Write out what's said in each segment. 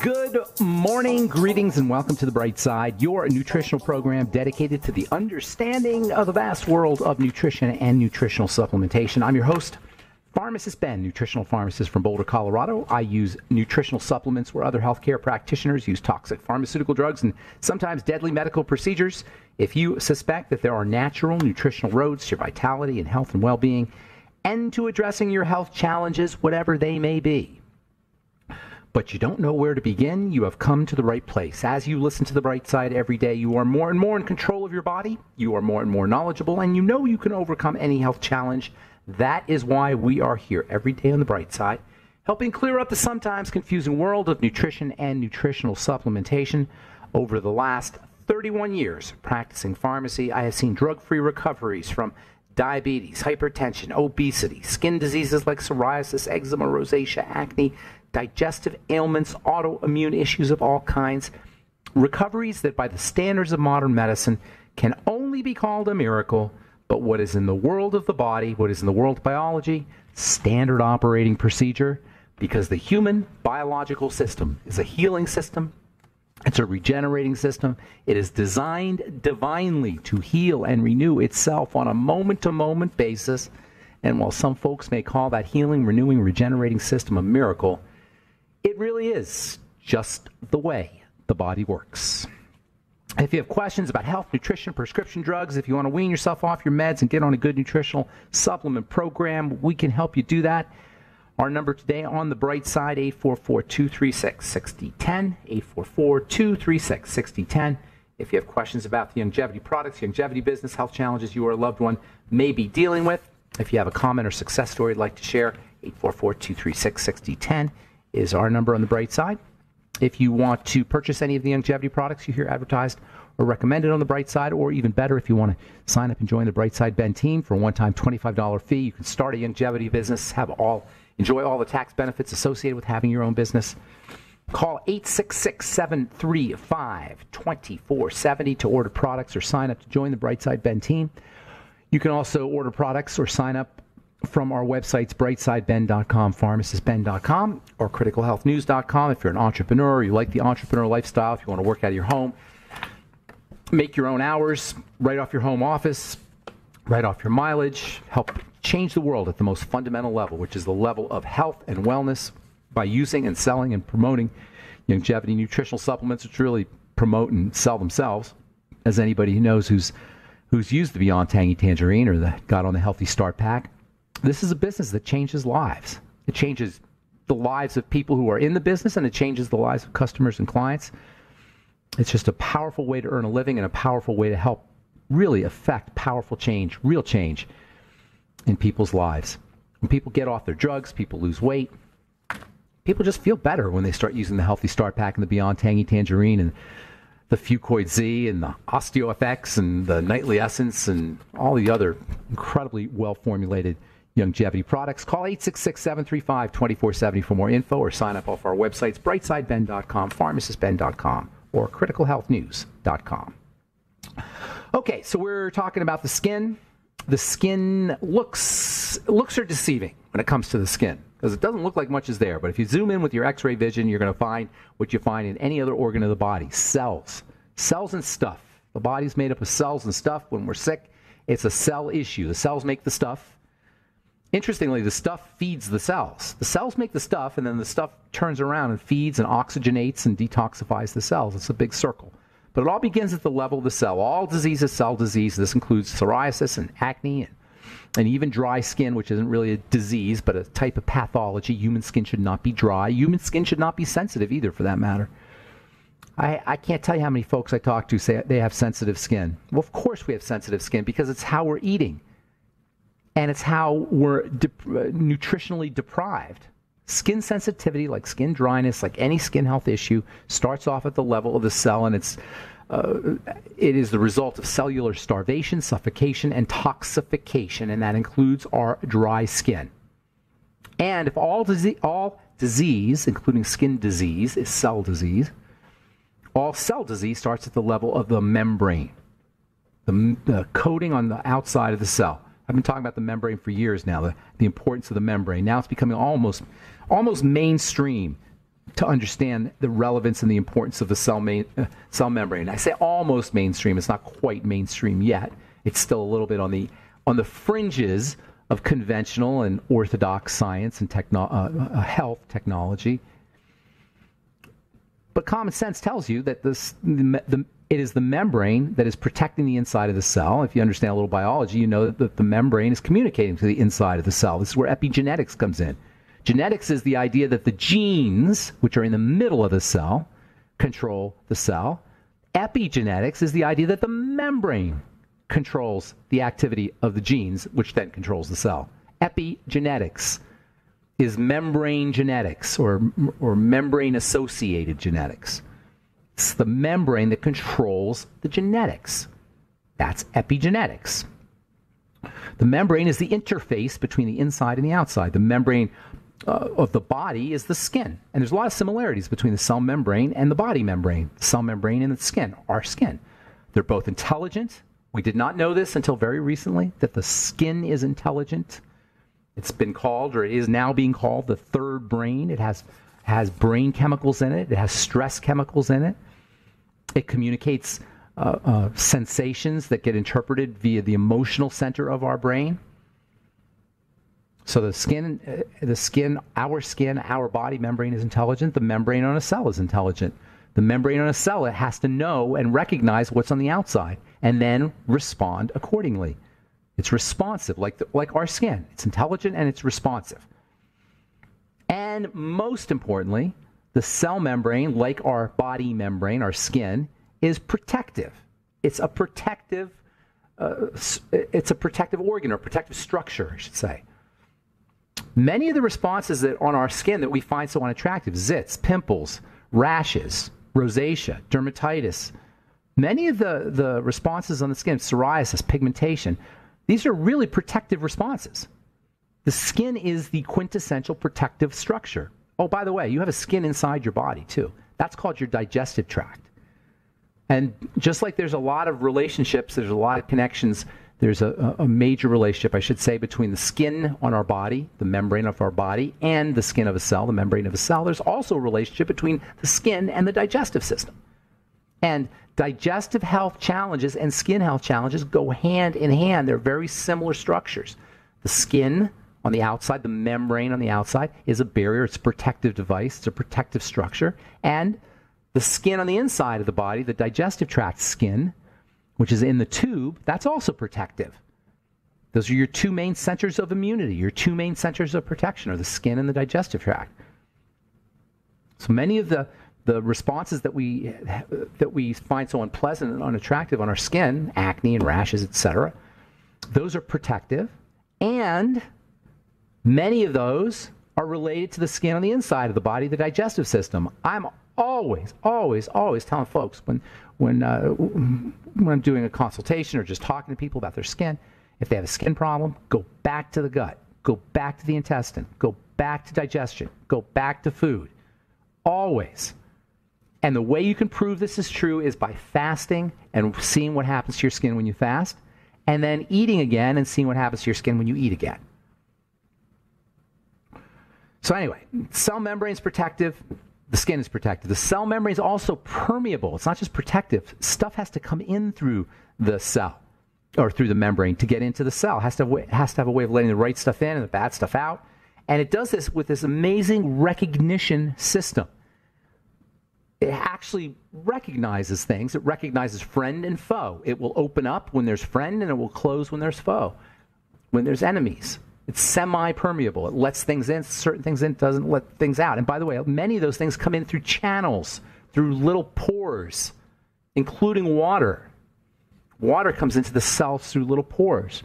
Good morning, greetings, and welcome to The Bright Side, your nutritional program dedicated to the understanding of the vast world of nutrition and nutritional supplementation. I'm your host, Pharmacist Ben, nutritional pharmacist from Boulder, Colorado. I use nutritional supplements where other healthcare practitioners use toxic pharmaceutical drugs and sometimes deadly medical procedures. If you suspect that there are natural nutritional roads to your vitality and health and well-being and to addressing your health challenges, whatever they may be, but you don't know where to begin, you have come to the right place. As you listen to The Bright Side every day, you are more and more in control of your body, you are more and more knowledgeable, and you know you can overcome any health challenge. That is why we are here every day on The Bright Side, helping clear up the sometimes confusing world of nutrition and nutritional supplementation. Over the last 31 years of practicing pharmacy, I have seen drug-free recoveries from diabetes, hypertension, obesity, skin diseases like psoriasis, eczema, rosacea, acne, digestive ailments, autoimmune issues of all kinds, recoveries that by the standards of modern medicine can only be called a miracle, but what is in the world of the body, what is in the world of biology, standard operating procedure, because the human biological system is a healing system, it's a regenerating system, it is designed divinely to heal and renew itself on a moment-to-moment basis, and while some folks may call that healing, renewing, regenerating system a miracle, it really is just the way the body works. If you have questions about health, nutrition, prescription drugs, if you want to wean yourself off your meds and get on a good nutritional supplement program, we can help you do that. Our number today on The Bright Side, 844-236-6010, 844-236-6010. If you have questions about the longevity products, longevity business, health challenges you or a loved one may be dealing with, if you have a comment or success story you'd like to share, 844-236-6010 is our number on The Bright Side. If you want to purchase any of the longevity products you hear advertised or recommended on The Bright Side, or even better, if you want to sign up and join the Bright Side Ben team for a one-time $25 fee, you can start a longevity business, enjoy all the tax benefits associated with having your own business. Call 866-735-2470 to order products or sign up to join the Bright Side Ben team. You can also order products or sign up from our websites, brightsideben.com, pharmacistben.com, or criticalhealthnews.com. If you're an entrepreneur, you like the entrepreneur lifestyle, if you want to work out of your home, make your own hours, right off your home office, right off your mileage, help change the world at the most fundamental level, which is the level of health and wellness by using and selling and promoting longevity nutritional supplements, which really promote and sell themselves, as anybody who knows who's used the Beyond Tangy Tangerine or got on the Healthy Start Pack. This is a business that changes lives. It changes the lives of people who are in the business, and it changes the lives of customers and clients. It's just a powerful way to earn a living and a powerful way to help really affect powerful change, real change in people's lives. When people get off their drugs, people lose weight. People just feel better when they start using the Healthy Start Pack and the Beyond Tangy Tangerine and the Fuchs Z and the OsteoFX and the Nightly Essence and all the other incredibly well-formulated longevity products. Call 866-735-2470 for more info, or sign up off our websites, brightsideben.com, pharmacistben.com, or criticalhealthnews.com. Okay, so we're talking about the skin. The skin looks are deceiving when it comes to the skin, because it doesn't look like much is there. But if you zoom in with your X-ray vision, you're going to find what you find in any other organ of the body: cells and stuff. The body's made up of cells and stuff. When we're sick, it's a cell issue. The cells make the stuff. Interestingly, the stuff feeds the cells. The cells make the stuff, and then the stuff turns around and feeds and oxygenates and detoxifies the cells. It's a big circle. But it all begins at the level of the cell. All disease is cell disease. This includes psoriasis and acne and even dry skin, which isn't really a disease, but a type of pathology. Human skin should not be dry. Human skin should not be sensitive either, for that matter. I can't tell you how many folks I talk to say they have sensitive skin. Well, of course we have sensitive skin, because it's how we're eating. And it's how we're nutritionally deprived. Skin sensitivity, like skin dryness, like any skin health issue, starts off at the level of the cell, and it is the result of cellular starvation, suffocation, and toxification, and that includes our dry skin. And if all disease, including skin disease, is cell disease, all cell disease starts at the level of the membrane, the coating on the outside of the cell. I've been talking about the membrane for years now, the importance of the membrane. Now it's becoming almost mainstream to understand the relevance and the importance of the cell membrane. I say almost mainstream. It's not quite mainstream yet. It's still a little bit on the fringes of conventional and orthodox science and health technology. But common sense tells you that it is the membrane that is protecting the inside of the cell. If you understand a little biology, you know that the membrane is communicating to the inside of the cell. This is where epigenetics comes in. Genetics is the idea that the genes, which are in the middle of the cell, control the cell. Epigenetics is the idea that the membrane controls the activity of the genes, which then controls the cell. Epigenetics is membrane genetics or membrane-associated genetics. It's the membrane that controls the genetics. That's epigenetics. The membrane is the interface between the inside and the outside. The membrane of the body is the skin. And there's a lot of similarities between the cell membrane and the body membrane. The cell membrane and the skin, our skin. They're both intelligent. We did not know this until very recently, that the skin is intelligent. It's been called, or it is now being called, the third brain. It has brain chemicals in it. It has stress chemicals in it. It communicates sensations that get interpreted via the emotional center of our brain. So the skin, our body membrane is intelligent. The membrane on a cell is intelligent. The membrane on a cell, it has to know and recognize what's on the outside and then respond accordingly. It's responsive, like our skin. It's intelligent and it's responsive. And most importantly, the cell membrane, like our body membrane, our skin, is protective. It's a protective organ or protective structure, I should say. Many of the responses that on our skin that we find so unattractive, zits, pimples, rashes, rosacea, dermatitis, many of the responses on the skin, psoriasis, pigmentation, these are really protective responses. The skin is the quintessential protective structure. Oh, by the way, you have a skin inside your body too. That's called your digestive tract. And just like there's a lot of relationships, there's a lot of connections, there's a major relationship, I should say, between the skin on our body, the membrane of our body, and the skin of a cell, the membrane of a cell. There's also a relationship between the skin and the digestive system. And digestive health challenges and skin health challenges go hand in hand. They're very similar structures. The skin on the outside, the membrane on the outside, is a barrier. It's a protective device. It's a protective structure. And the skin on the inside of the body, the digestive tract skin, which is in the tube, that's also protective. Those are your two main centers of immunity. Your two main centers of protection are the skin and the digestive tract. So many of the responses that we find so unpleasant and unattractive on our skin, acne and rashes, etc., those are protective, and many of those are related to the skin on the inside of the body, the digestive system. I'm always telling folks when I'm doing a consultation or just talking to people about their skin, if they have a skin problem, go back to the gut, go back to the intestine, go back to digestion, go back to food. Always. And the way you can prove this is true is by fasting and seeing what happens to your skin when you fast, and then eating again and seeing what happens to your skin when you eat again. So anyway, cell membrane is protective. The skin is protective. The cell membrane is also permeable. It's not just protective. Stuff has to come in through the cell or through the membrane to get into the cell. It has to have a way of letting the right stuff in and the bad stuff out. And it does this with this amazing recognition system. It actually recognizes things. It recognizes friend and foe. It will open up when there's friend and it will close when there's foe, when there's enemies. It's semi-permeable. It lets things in, certain things in, doesn't let things out. And by the way, many of those things come in through channels, through little pores, including water. Water comes into the cells through little pores.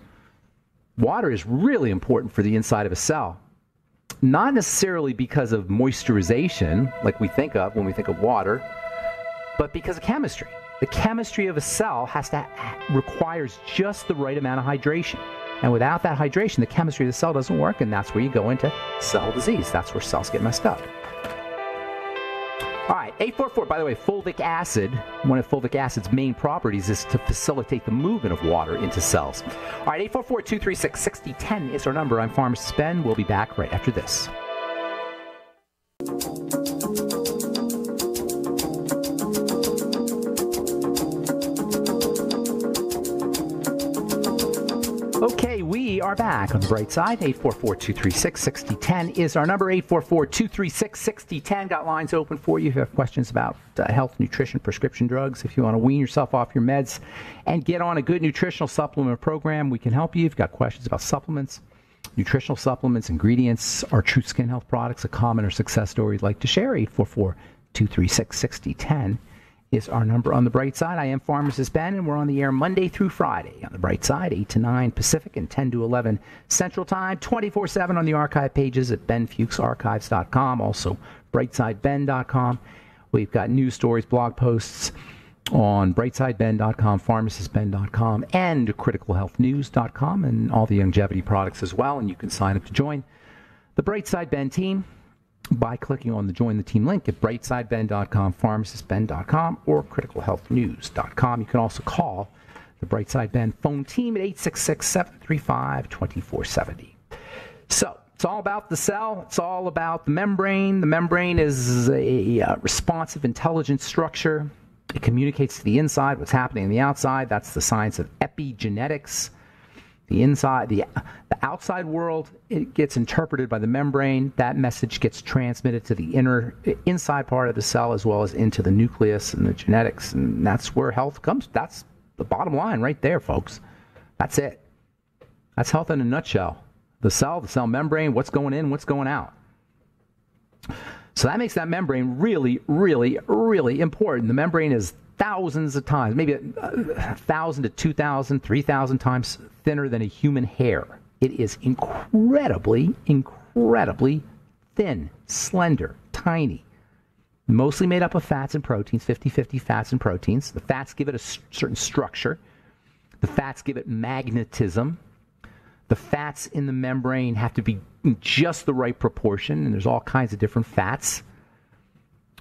Water is really important for the inside of a cell. Not necessarily because of moisturization, like we think of when we think of water, but because of chemistry. The chemistry of a cell requires just the right amount of hydration. And without that hydration, the chemistry of the cell doesn't work, and that's where you go into cell disease. That's where cells get messed up. All right, 844, by the way, fulvic acid, one of fulvic acid's main properties is to facilitate the movement of water into cells. All right, 844-236-6010 is our number. I'm Pharmacist Ben. We'll be back right after this. Okay, we are back on the bright side. 844-236-6010 is our number. 844-236-6010. Got lines open for you if you have questions about health, nutrition, prescription drugs. If you want to wean yourself off your meds and get on a good nutritional supplement program, we can help you. If you've got questions about supplements, nutritional supplements, ingredients, our True Skin Health products, a common or success story you'd like to share, 844-236-6010. Is our number on the bright side. I am Pharmacist Ben, and we're on the air Monday through Friday on the bright side, 8 to 9 Pacific and 10 to 11 Central Time, 24/7 on the archive pages at benfuchsarchives.com, also brightsideben.com. We've got news stories, blog posts on brightsideben.com, pharmacistben.com, and criticalhealthnews.com, and all the longevity products as well. And you can sign up to join the Brightside Ben team by clicking on the Join the Team link at brightsideben.com, pharmacistben.com, or criticalhealthnews.com. You can also call the Brightside Ben phone team at 866-735-2470. So it's all about the cell. It's all about the membrane. The membrane is a responsive, intelligent structure. It communicates to the inside what's happening on the outside. That's the science of epigenetics. The inside, the outside world, it gets interpreted by the membrane. That message gets transmitted to the inside part of the cell as well as into the nucleus and the genetics, and that's where health comes. That's the bottom line right there, folks. That's it. That's health in a nutshell. The cell membrane, what's going in, what's going out. So that makes that membrane really, really, really important. The membrane is thousands of times, maybe 1,000 to 2,000, 3,000 times thinner than a human hair. It is incredibly, incredibly thin, slender, tiny, mostly made up of fats and proteins, 50-50 fats and proteins. The fats give it a certain structure. The fats give it magnetism. The fats in the membrane have to be in just the right proportion, and there's all kinds of different fats,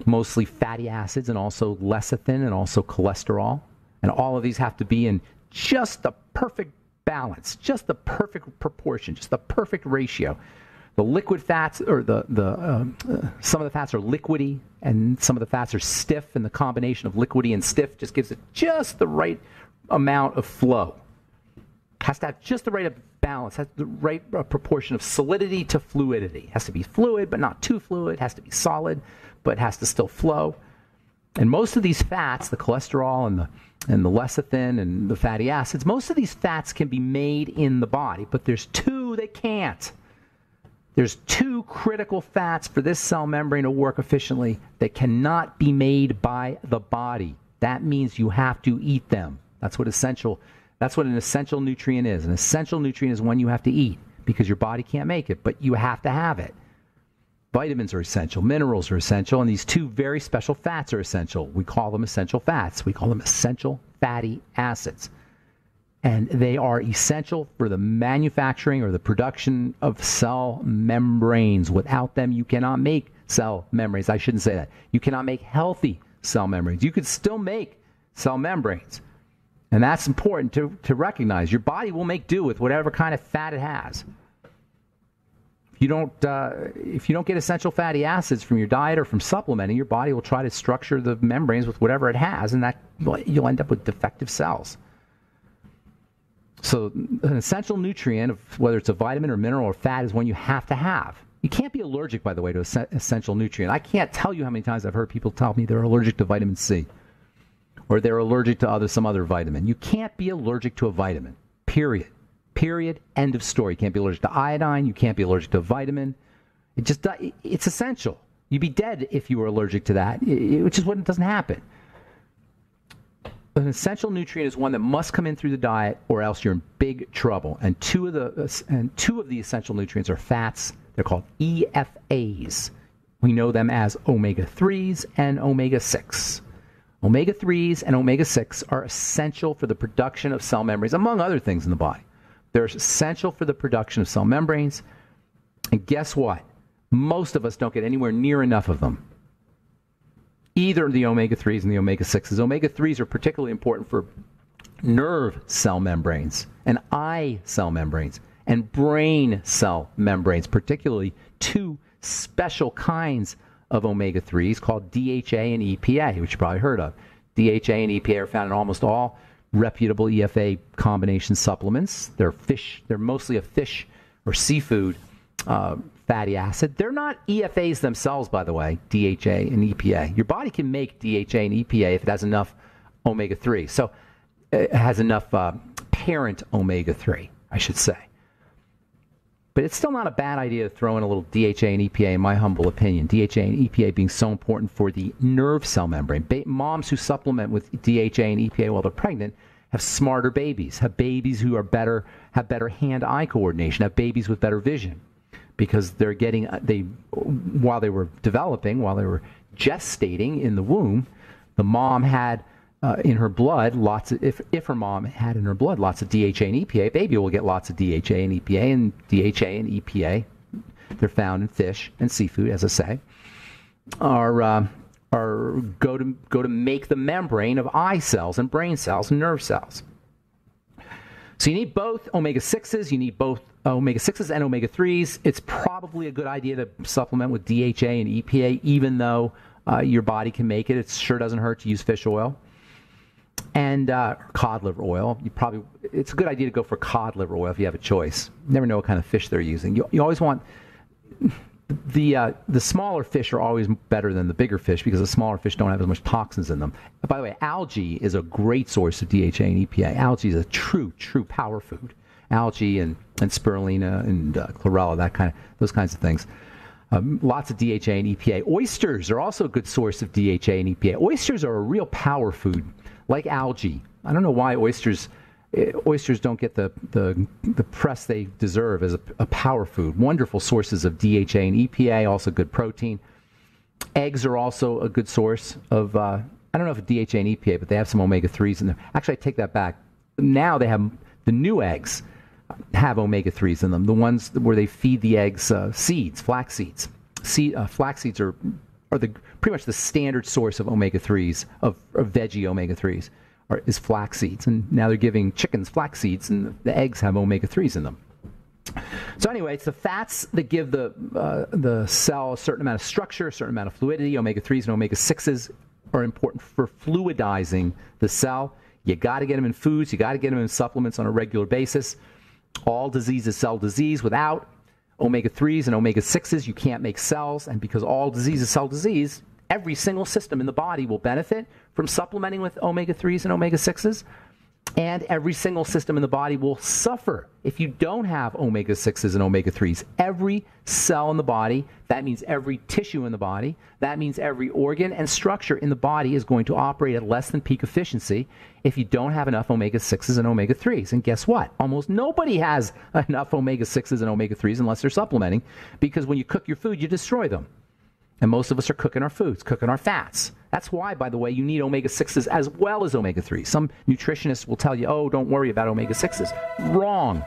mostly fatty acids and also lecithin and also cholesterol. And all of these have to be in just the perfect balance, just the perfect proportion, just the perfect ratio. The liquid fats, or some of the fats are liquidy, and some of the fats are stiff, and the combination of liquidy and stiff just gives it just the right amount of flow. Has to have just the right balance, has the right proportion of solidity to fluidity. Has to be fluid, but not too fluid. Has to be solid, but has to still flow. And most of these fats, the cholesterol and the lecithin and the fatty acids, most of these fats can be made in the body, but there's two that can't. There's two critical fats for this cell membrane to work efficiently that cannot be made by the body. That means you have to eat them. That's what an essential nutrient is. An essential nutrient is one you have to eat because your body can't make it, but you have to have it. Vitamins are essential, minerals are essential, and these two very special fats are essential. We call them essential fats. We call them essential fatty acids. And they are essential for the manufacturing or the production of cell membranes. Without them, you cannot make cell membranes. I shouldn't say that. You cannot make healthy cell membranes. You could still make cell membranes. And that's important to recognize. Your body will make do with whatever kind of fat it has. If you don't get essential fatty acids from your diet or from supplementing, your body will try to structure the membranes with whatever it has, and that you'll end up with defective cells. So an essential nutrient, whether it's a vitamin or mineral or fat, is one you have to have. You can't be allergic, by the way, to an essential nutrient. I can't tell you how many times I've heard people tell me they're allergic to vitamin C or they're allergic to some other vitamin. You can't be allergic to a vitamin, period. Period. End of story. You can't be allergic to iodine. You can't be allergic to a vitamin. It's essential. You'd be dead if you were allergic to that, which is what doesn't happen. An essential nutrient is one that must come in through the diet, or else you're in big trouble. And two of the essential nutrients are fats. They're called EFAs. We know them as omega-3s and omega-6. Omega-3s and omega-6 are essential for the production of cell membranes, among other things in the body. They're essential for the production of cell membranes. And guess what? Most of us don't get anywhere near enough of them. either the omega-3s and the omega-6s. Omega-3s are particularly important for nerve cell membranes and eye cell membranes and brain cell membranes, particularly two special kinds of omega-3s called DHA and EPA, which you probably heard of. DHA and EPA are found in almost all reputable EFA combination supplements. They're mostly a fish or seafood fatty acid. They're not EFAs themselves, by the way, DHA and EPA. Your body can make DHA and EPA if it has enough omega-3. So it has enough parent omega-3, I should say. But it's still not a bad idea to throw in a little DHA and EPA, in my humble opinion. DHA and EPA being so important for the nerve cell membrane. Moms who supplement with DHA and EPA while they're pregnant have smarter babies, have babies who have better hand-eye coordination, have babies with better vision, because they're getting while they were developing, while they were gestating in the womb, the mom had in her blood if her mom had in her blood lots of DHA and EPA, baby will get lots of DHA and EPA, and DHA and EPA, they're found in fish and seafood, as I say, are go to make the membrane of eye cells and brain cells and nerve cells. So you need both omega-6s, you need both omega-6s and omega-3s. It's probably a good idea to supplement with DHA and EPA, even though your body can make it. It sure doesn't hurt to use fish oil and cod liver oil. It's a good idea to go for cod liver oil if you have a choice. You never know what kind of fish they're using. You always want the smaller fish are always better than the bigger fish, because the smaller fish don't have as much toxins in them. By the way, algae is a great source of DHA and EPA. Algae is a true power food. Algae and spirulina and chlorella, those kinds of things. Lots of DHA and EPA. Oysters are also a good source of DHA and EPA. Oysters are a real power food, like algae. I don't know why oysters don't get the press they deserve as a power food. Wonderful sources of DHA and EPA, also good protein. Eggs are also a good source of, I don't know if it's DHA and EPA, but they have some omega-3s in there. Actually, I take that back. Now they have, the new eggs have omega-3s in them, the ones where they feed the eggs seeds, flax seeds. Flax seeds are pretty much the standard source of omega-3s, of veggie omega-3s. Is flax seeds, and now they're giving chickens flax seeds, and the eggs have omega-3s in them. So anyway, it's the fats that give the cell a certain amount of structure, a certain amount of fluidity. Omega-3s and omega-6s are important for fluidizing the cell. You got to get them in foods. You got to get them in supplements on a regular basis. All disease is cell disease. Without omega-3s and omega-6s, you can't make cells, and because all disease is cell disease, every single system in the body will benefit from supplementing with omega-3s and omega-6s, and every single system in the body will suffer if you don't have omega-6s and omega-3s. Every cell in the body, that means every tissue in the body, that means every organ and structure in the body is going to operate at less than peak efficiency if you don't have enough omega-6s and omega-3s. And guess what? Almost nobody has enough omega-6s and omega-3s unless they're supplementing, because when you cook your food, you destroy them. And most of us are cooking our foods, cooking our fats. That's why, by the way, you need omega-6s as well as omega-3s. Some nutritionists will tell you, oh, don't worry about omega-6s. Wrong.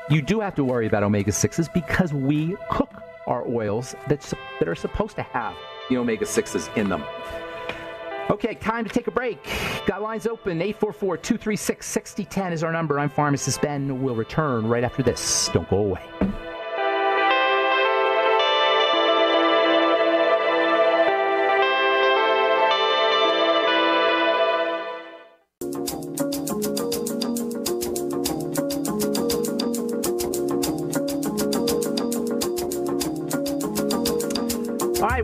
You do have to worry about omega-6s because we cook our oils that are supposed to have the omega-6s in them. Okay, time to take a break. Got lines open. 844-236-6010 is our number. I'm Pharmacist Ben. We'll return right after this. Don't go away.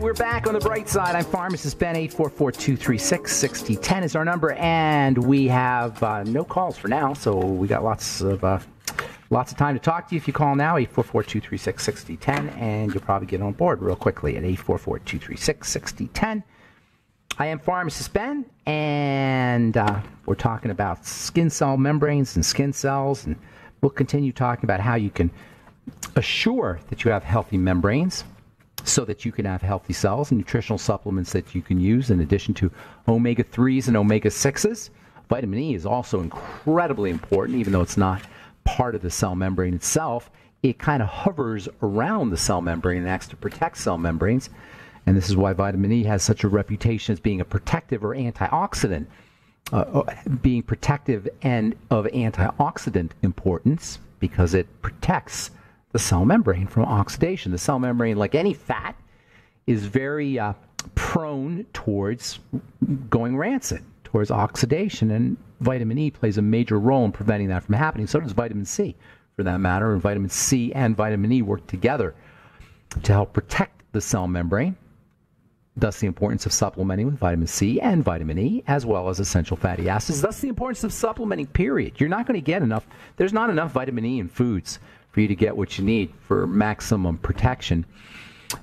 We're back on the bright side. I'm Pharmacist Ben. 844-236-6010 is our number, and we have no calls for now, so we got lots of time to talk to you. If you call now, 844-236-6010, and you'll probably get on board real quickly at 844-236-6010. I am Pharmacist Ben, and we're talking about skin cell membranes and skin cells, and we'll continue talking about how you can assure that you have healthy membranes, so that you can have healthy cells, and nutritional supplements that you can use in addition to omega-3s and omega-6s. Vitamin E is also incredibly important, even though it's not part of the cell membrane itself. It kind of hovers around the cell membrane and acts to protect cell membranes. And this is why vitamin E has such a reputation as being a protective or antioxidant, being protective and of antioxidant importance, because it protects the cell membrane from oxidation. The cell membrane, like any fat, is very prone towards going rancid, towards oxidation, and vitamin E plays a major role in preventing that from happening. So does vitamin C, for that matter. And vitamin C and vitamin E work together to help protect the cell membrane. Thus the importance of supplementing with vitamin C and vitamin E, as well as essential fatty acids. Thus the importance of supplementing, period. You're not going to get enough. There's not enough vitamin E in foods for you to get what you need for maximum protection.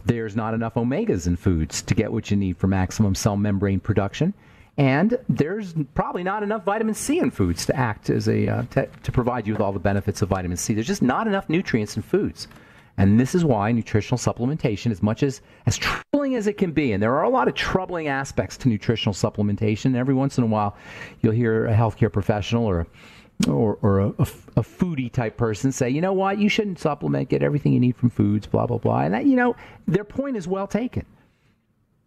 There's not enough omegas in foods to get what you need for maximum cell membrane production. And there's probably not enough vitamin C in foods to act as to provide you with all the benefits of vitamin C. There's just not enough nutrients in foods. And this is why nutritional supplementation, as much as troubling as it can be, and there are a lot of troubling aspects to nutritional supplementation. Every once in a while, you'll hear a healthcare professional or a foodie type person say, you know what, you shouldn't supplement, get everything you need from foods, blah, blah, blah. And that, their point is well taken.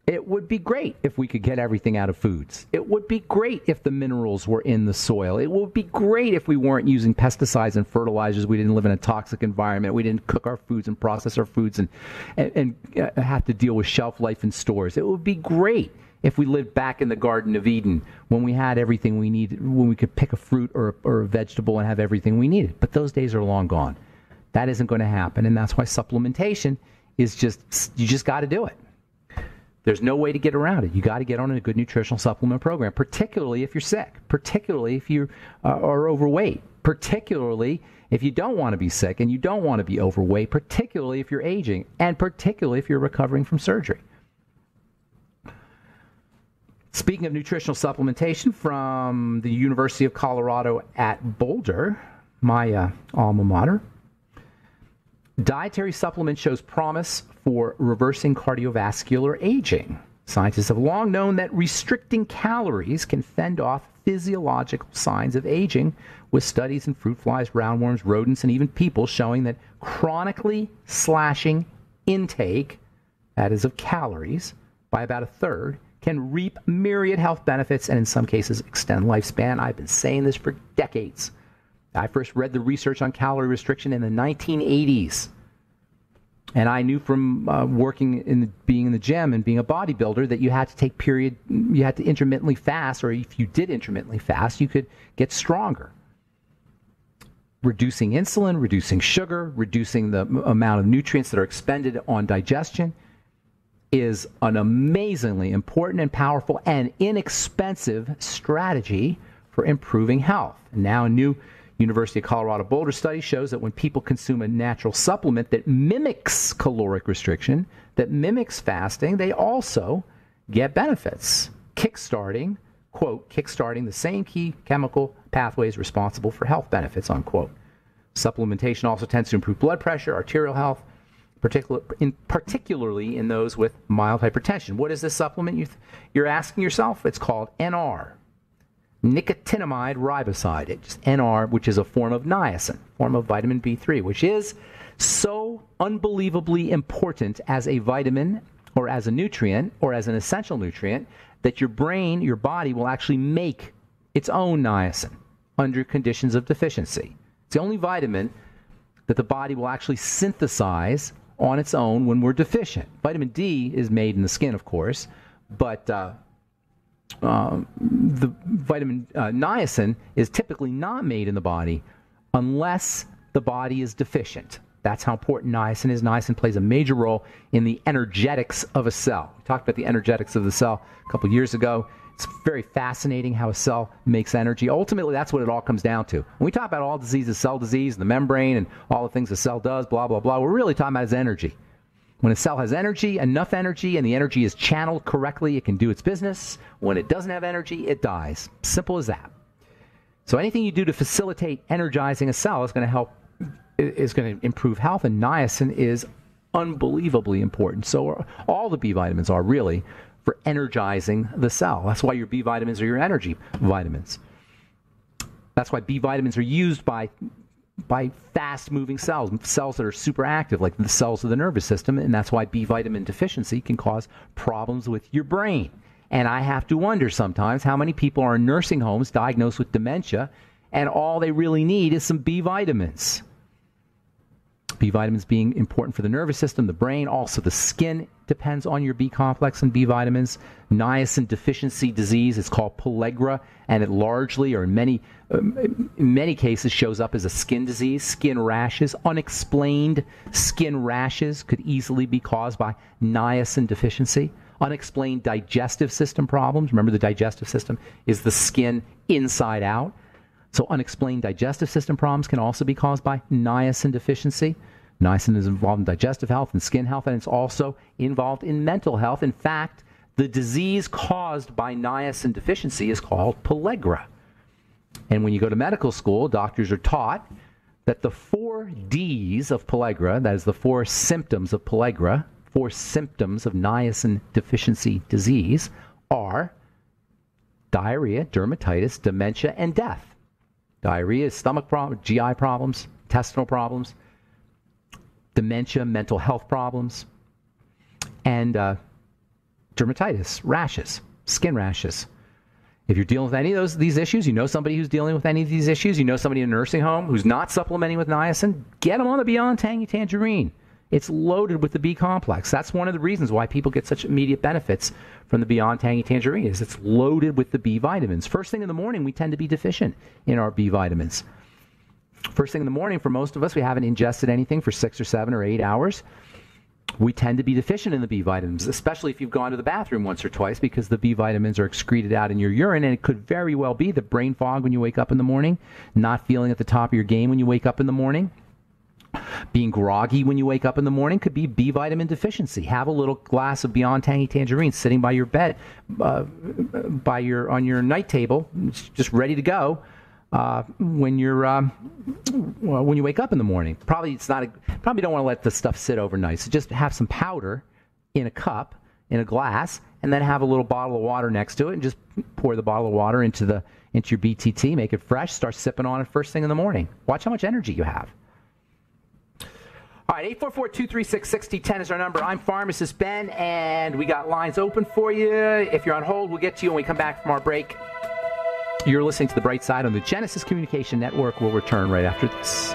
It would be great if we could get everything out of foods. It would be great if the minerals were in the soil. It would be great if we weren't using pesticides and fertilizers. We didn't live in a toxic environment. We didn't cook our foods and process our foods and have to deal with shelf life in stores. It would be great if we lived back in the Garden of Eden when we had everything we needed, when we could pick a fruit or a vegetable and have everything we needed. But those days are long gone. That isn't going to happen, and that's why supplementation is you just got to do it. There's no way to get around it. You got to get on a good nutritional supplement program, particularly if you're sick, particularly if you are overweight, particularly if you don't want to be sick and you don't want to be overweight, particularly if you're aging, and particularly if you're recovering from surgery. Speaking of nutritional supplementation, from the University of Colorado at Boulder, my alma mater, dietary supplement shows promise for reversing cardiovascular aging. Scientists have long known that restricting calories can fend off physiological signs of aging, with studies in fruit flies, roundworms, rodents, and even people showing that chronically slashing intake, that is of calories, by about a third, can reap myriad health benefits and in some cases extend lifespan. I've been saying this for decades. I first read the research on calorie restriction in the 1980s. And I knew from being in the gym and being a bodybuilder that you had to intermittently fast, or if you did intermittently fast, you could get stronger. Reducing insulin, reducing sugar, reducing the amount of nutrients that are expended on digestion is an amazingly important and powerful and inexpensive strategy for improving health. And now a new University of Colorado Boulder study shows that when people consume a natural supplement that mimics caloric restriction, that mimics fasting, they also get benefits, kickstarting the same key chemical pathways responsible for health benefits, unquote. Supplementation also tends to improve blood pressure, arterial health, particularly in those with mild hypertension. What is this supplement you're asking yourself? It's called NR. Nicotinamide riboside. It's NR, which is a form of niacin, form of vitamin B3, which is so unbelievably important as a vitamin or as a nutrient or as an essential nutrient that your body will actually make its own niacin under conditions of deficiency. It's the only vitamin that the body will actually synthesize on its own when we're deficient. Vitamin D is made in the skin, of course, but the vitamin niacin is typically not made in the body unless the body is deficient. That's how important niacin is. Niacin plays a major role in the energetics of a cell. We talked about the energetics of the cell a couple years ago. It's very fascinating how a cell makes energy. Ultimately, that's what it all comes down to. When we talk about all diseases, cell disease, the membrane, and all the things a cell does, blah, blah, blah, we're really talking about is energy. When a cell has energy, enough energy, and the energy is channeled correctly, it can do its business. When it doesn't have energy, it dies. Simple as that. So anything you do to facilitate energizing a cell is going to improve health, and niacin is unbelievably important. So all the B vitamins are really for energizing the cell. That's why your B vitamins are your energy vitamins. That's why B vitamins are used by by fast-moving cells, cells that are super active, like the cells of the nervous system, and that's why B vitamin deficiency can cause problems with your brain. And I have to wonder sometimes how many people are in nursing homes diagnosed with dementia, and all they really need is some B vitamins. B vitamins being important for the nervous system, the brain, also the skin depends on your B complex and B vitamins. Niacin deficiency disease is called pellagra, and it largely, or in many cases, shows up as a skin disease. Skin rashes, unexplained skin rashes could easily be caused by niacin deficiency. Unexplained digestive system problems. Remember, the digestive system is the skin inside out. So unexplained digestive system problems can also be caused by niacin deficiency. Niacin is involved in digestive health and skin health, and it's also involved in mental health. In fact, the disease caused by niacin deficiency is called pellagra. And when you go to medical school, doctors are taught that the 4 Ds of pellagra, that is the 4 symptoms of pellagra, 4 symptoms of niacin deficiency disease, are diarrhea, dermatitis, dementia, and death. Diarrhea is stomach problems, GI problems, intestinal problems, dementia, mental health problems, and dermatitis, rashes, skin rashes. If you're dealing with any of these issues, you know somebody who's dealing with any of these issues, you know somebody in a nursing home who's not supplementing with niacin, get them on the Beyond Tangy Tangerine. It's loaded with the B complex. That's one of the reasons why people get such immediate benefits from the Beyond Tangy Tangerine, is it's loaded with the B vitamins. First thing in the morning, we tend to be deficient in our B vitamins. First thing in the morning, for most of us, we haven't ingested anything for 6 or 7 or 8 hours. We tend to be deficient in the B vitamins, especially if you've gone to the bathroom once or twice, because the B vitamins are excreted out in your urine, and it could very well be the brain fog when you wake up in the morning, not feeling at the top of your game when you wake up in the morning. Being groggy when you wake up in the morning could be B vitamin deficiency. Have a little glass of Beyond Tangy Tangerine sitting by your bed, on your night table, just ready to go when you wake up in the morning. Probably don't want to let the stuff sit overnight. So just have some powder in a cup, in a glass, and then have a little bottle of water next to it, and just pour the bottle of water into your BTT, make it fresh, start sipping on it first thing in the morning. Watch how much energy you have. All right, 844-236-6010 is our number. I'm Pharmacist Ben, and we got lines open for you. If you're on hold, we'll get to you when we come back from our break. You're listening to The Bright Side on the Genesis Communication Network. We'll return right after this.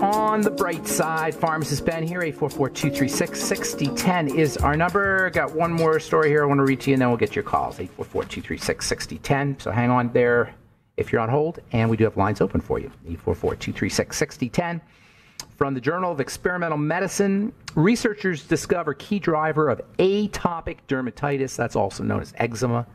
On the bright side, Pharmacist Ben here, 844-236-6010 is our number. Got one more story here I want to read to you, and then we'll get your calls, 844-236-6010. So hang on there if you're on hold, and we do have lines open for you, 844-236-6010. From the Journal of Experimental Medicine, researchers discover key driver of atopic dermatitis, that's also known as eczema.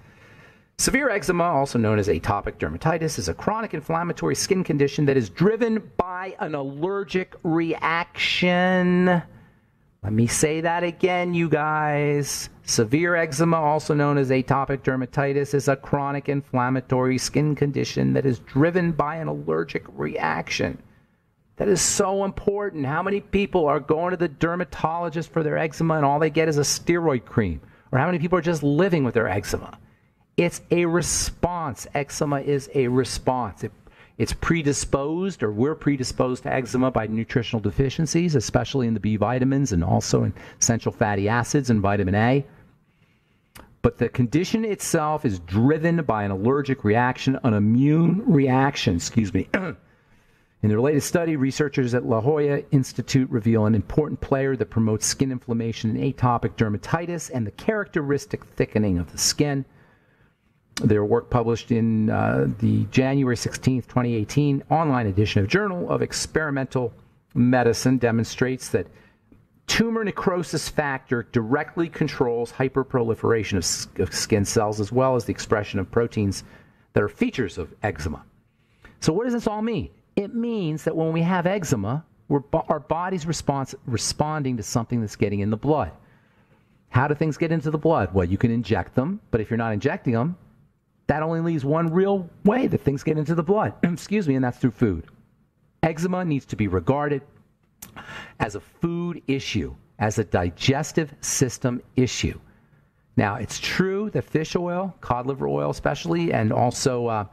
Severe eczema, also known as atopic dermatitis, is a chronic inflammatory skin condition that is driven by an allergic reaction. Let me say that again, you guys. Severe eczema, also known as atopic dermatitis, is a chronic inflammatory skin condition that is driven by an allergic reaction. That is so important. How many people are going to the dermatologist for their eczema and all they get is a steroid cream? Or how many people are just living with their eczema? It's a response. Eczema is a response. It's predisposed, or we're predisposed to eczema by nutritional deficiencies, especially in the B vitamins and also in essential fatty acids and vitamin A. But the condition itself is driven by an allergic reaction, an immune reaction, In their latest study, researchers at La Jolla Institute reveal an important player that promotes skin inflammation in atopic dermatitis and the characteristic thickening of the skin. Their work, published in the January 16th, 2018 online edition of Journal of Experimental Medicine, demonstrates that tumor necrosis factor directly controls hyperproliferation of skin cells, as well as the expression of proteins that are features of eczema. So what does this all mean? It means that when we have eczema, our body's responding to something that's getting in the blood. How do things get into the blood? Well, you can inject them, but if you're not injecting them, that only leaves one real way that things get into the blood. Excuse me, and that's through food. Eczema needs to be regarded as a food issue, as a digestive system issue. Now, it's true that fish oil, cod liver oil especially, and also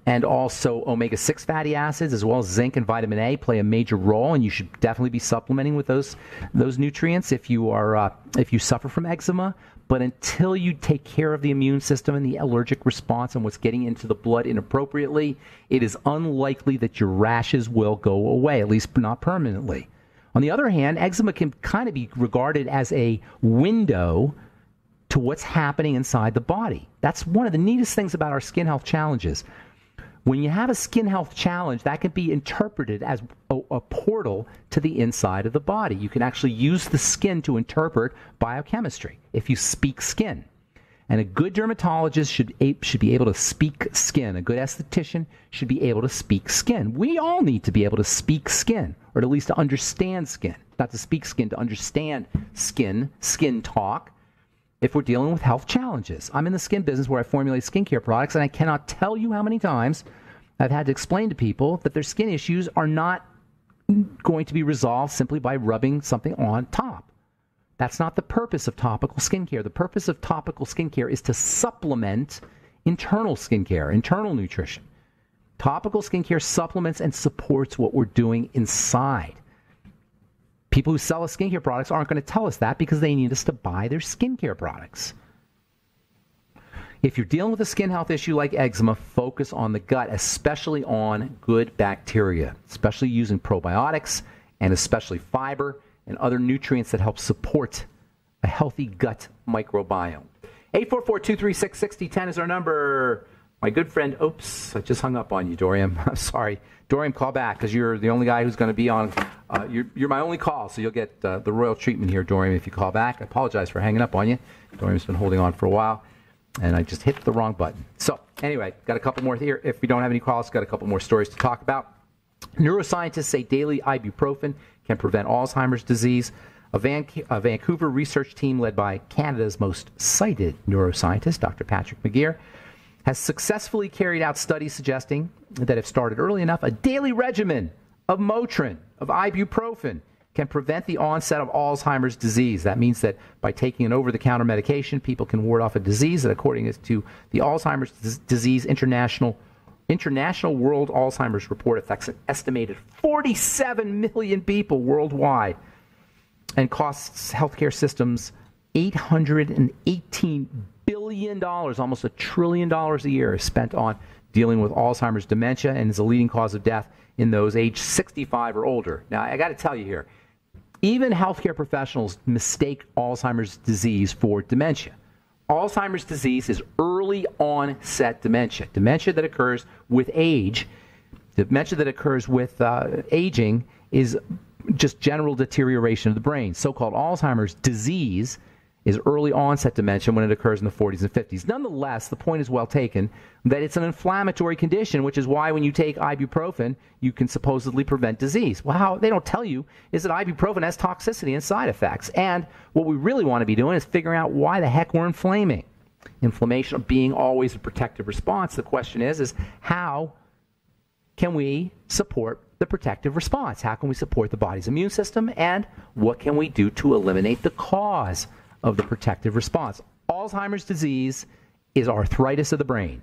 omega-6 fatty acids, as well as zinc and vitamin A, play a major role, and you should definitely be supplementing with those nutrients if you suffer from eczema. But until you take care of the immune system and the allergic response and what's getting into the blood inappropriately, it is unlikely that your rashes will go away, at least not permanently. On the other hand, eczema can kind of be regarded as a window to what's happening inside the body. That's one of the neatest things about our skin health challenges. When you have a skin health challenge, that can be interpreted as a portal to the inside of the body. You can actually use the skin to interpret biochemistry if you speak skin. And a good dermatologist should be able to speak skin. A good esthetician should be able to speak skin. We all need to be able to speak skin, or at least to understand skin. Not to speak skin, to understand skin talk, if we're dealing with health challenges. I'm in the skin business where I formulate skincare products, and I cannot tell you how many times I've had to explain to people that their skin issues are not going to be resolved simply by rubbing something on top. That's not the purpose of topical skincare. The purpose of topical skincare is to supplement internal skincare, internal nutrition. Topical skincare supplements and supports what we're doing inside. People who sell us skincare products aren't going to tell us that because they need us to buy their skincare products. If you're dealing with a skin health issue like eczema, focus on the gut, especially on good bacteria, especially using probiotics and especially fiber and other nutrients that help support a healthy gut microbiome. 844-236-6010 is our number. My good friend, oops, I just hung up on you, Dorian. I'm sorry. Dorian, call back because you're the only guy who's going to be on. You're my only call, so you'll get the royal treatment here, Dorian, if you call back. I apologize for hanging up on you. Dorian's been holding on for a while, and I just hit the wrong button. So anyway, got a couple more here. If we don't have any calls, got a couple more stories to talk about. Neuroscientists say daily ibuprofen can prevent Alzheimer's disease. A Vancouver research team led by Canada's most cited neuroscientist, Dr. Patrick McGeer, has successfully carried out studies suggesting that if started early enough, a daily regimen of Motrin, of ibuprofen, can prevent the onset of Alzheimer's disease. That means that by taking an over-the-counter medication, people can ward off a disease that, according to the Alzheimer's Disease International World Alzheimer's Report, affects an estimated 47 million people worldwide and costs healthcare systems $818 billion, almost $1 trillion a year, is spent on dealing with Alzheimer's dementia and is a leading cause of death in those aged 65 or older. Now, I got to tell you here, even healthcare professionals mistake Alzheimer's disease for dementia. Alzheimer's disease is early onset dementia, dementia that occurs with age. Dementia that occurs with aging is just general deterioration of the brain. So-called Alzheimer's disease is early onset dementia when it occurs in the 40s and 50s. Nonetheless, the point is well taken that it's an inflammatory condition, which is why when you take ibuprofen, you can supposedly prevent disease. Well, how they don't tell you is that ibuprofen has toxicity and side effects. And what we really want to be doing is figuring out why the heck we're inflaming. Inflammation being always a protective response. The question is how can we support the protective response? How can we support the body's immune system? And what can we do to eliminate the cause of the protective response? Alzheimer's disease is arthritis of the brain.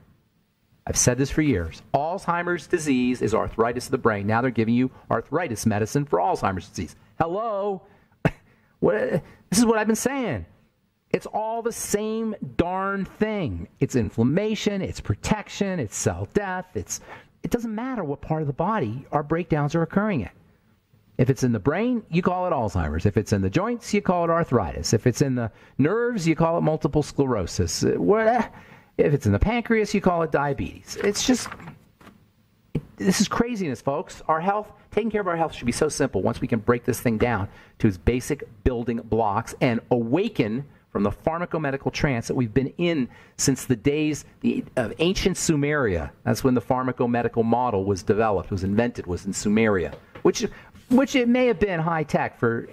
I've said this for years. Alzheimer's disease is arthritis of the brain. Now they're giving you arthritis medicine for Alzheimer's disease. Hello? This is what I've been saying. It's all the same darn thing. It's inflammation, it's protection, it's cell death. It doesn't matter what part of the body our breakdowns are occurring in. If it's in the brain, you call it Alzheimer's. If it's in the joints, you call it arthritis. If it's in the nerves, you call it multiple sclerosis. If it's in the pancreas, you call it diabetes. It's just, this is craziness, folks. Our health, taking care of our health should be so simple once we can break this thing down to its basic building blocks and awaken from the pharmacomedical trance that we've been in since the days of ancient Sumeria. That's when the pharmacomedical model was developed, was invented, was in Sumeria, which it may have been high tech for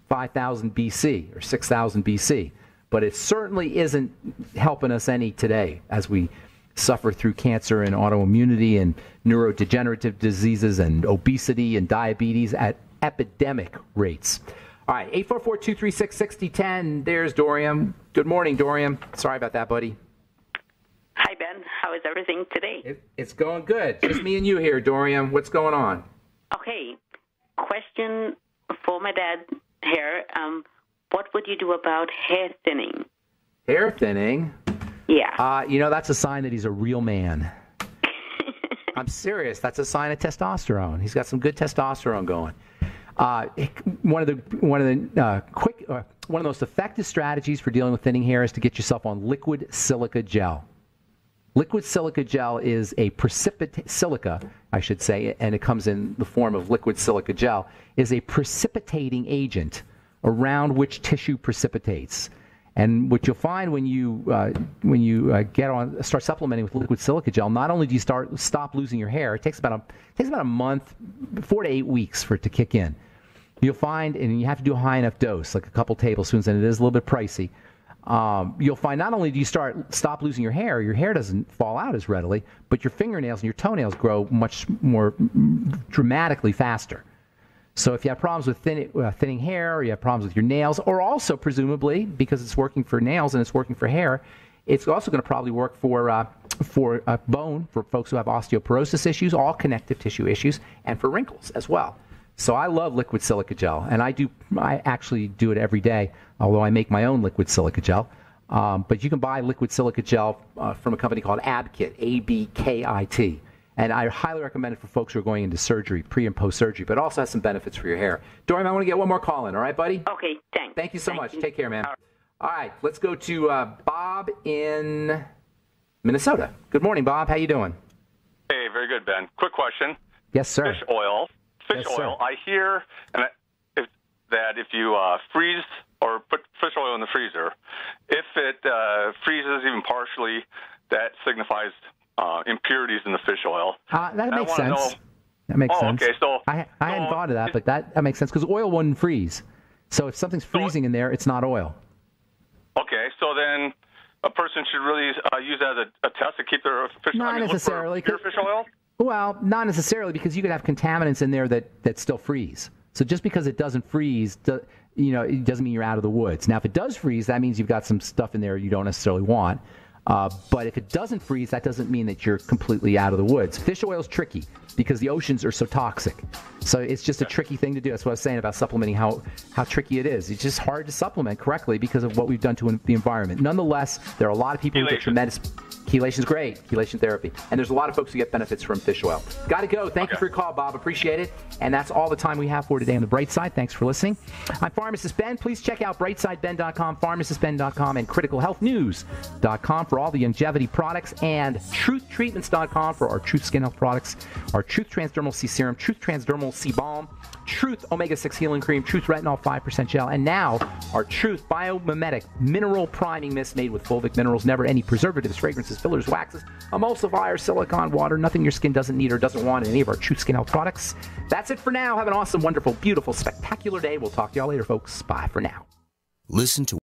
5,000 BC or 6,000 BC. But it certainly isn't helping us any today as we suffer through cancer and autoimmunity and neurodegenerative diseases and obesity and diabetes at epidemic rates. All right, 844-236-6010. There's Dorian. Good morning, Dorian. Sorry about that, buddy. Hi, Ben. How is everything today? It's going good. Just me and you here, Dorian. What's going on? Okay. Question for my dad here. What would you do about hair thinning? Hair thinning? Yeah. That's a sign that he's a real man. I'm serious. That's a sign of testosterone. He's got some good testosterone going. One of the most effective strategies for dealing with thinning hair is to get yourself on liquid silica gel. Liquid silica gel is a silica, I should say, and it comes in the form of liquid silica gel, is a precipitating agent around which tissue precipitates. And what you'll find when you start supplementing with liquid silica gel, not only do you stop losing your hair, it takes about a month, 4 to 8 weeks for it to kick in. You'll find, and you have to do a high enough dose, like a couple tablespoons, and it is a little bit pricey. You'll find not only do you stop losing your hair doesn't fall out as readily, but your fingernails and your toenails grow much more dramatically faster. So if you have problems with thinning hair, or you have problems with your nails, or also presumably because it's working for nails and it's working for hair, it's also going to probably work for bone, for folks who have osteoporosis issues, all connective tissue issues, and for wrinkles as well. So I love liquid silica gel, and I actually do it every day, although I make my own liquid silica gel. But you can buy liquid silica gel from a company called Abkit, A-B-K-I-T. And I highly recommend it for folks who are going into surgery, pre and post surgery, but also has some benefits for your hair. Dorian, I want to get one more call in, all right, buddy? Okay, thanks. Thank you so much. Take care, man. All right, let's go to Bob in Minnesota. Good morning, Bob. How you doing? Hey, very good, Ben. Quick question. Yes, sir. Fish oil. Yes, sir. I hear that if you freeze or put fish oil in the freezer, if it freezes even partially, that signifies impurities in the fish oil. That makes sense. That makes sense. Okay, so I hadn't thought of that, but that makes sense because oil wouldn't freeze. So if something's freezing in there, it's not oil. Okay, so then a person should really use that as a test to keep their fish oil. Not necessarily. Pure fish oil? Well, not necessarily, because you could have contaminants in there that still freeze. So just because it doesn't freeze, it doesn't mean you're out of the woods. Now, if it does freeze, that means you've got some stuff in there you don't necessarily want. But if it doesn't freeze, that doesn't mean that you're completely out of the woods. Fish oil is tricky because the oceans are so toxic. So it's just a tricky thing to do. That's what I was saying about supplementing, how tricky it is. It's just hard to supplement correctly because of what we've done to the environment. Nonetheless, there are a lot of people who get tremendous... Chelation is great, chelation therapy. And there's a lot of folks who get benefits from fish oil. Got to go. Thank you for your call, Bob. Appreciate it. And that's all the time we have for today on The Bright Side. Thanks for listening. I'm Pharmacist Ben. Please check out brightsideben.com, pharmacistben.com, and criticalhealthnews.com for all the longevity products, and truthtreatments.com for our Truth Skin Health products, our Truth Transdermal C Serum, Truth Transdermal C Balm, Truth Omega-6 Healing Cream, Truth Retinol 5% Gel, and now our Truth Biomimetic Mineral Priming Mist made with fulvic minerals, never any preservatives, fragrances, fillers, waxes, emulsifiers, silicone, water, nothing your skin doesn't need or doesn't want in any of our Truth Skin Health products. That's it for now. Have an awesome, wonderful, beautiful, spectacular day. We'll talk to y'all later, folks. Bye for now. Listen to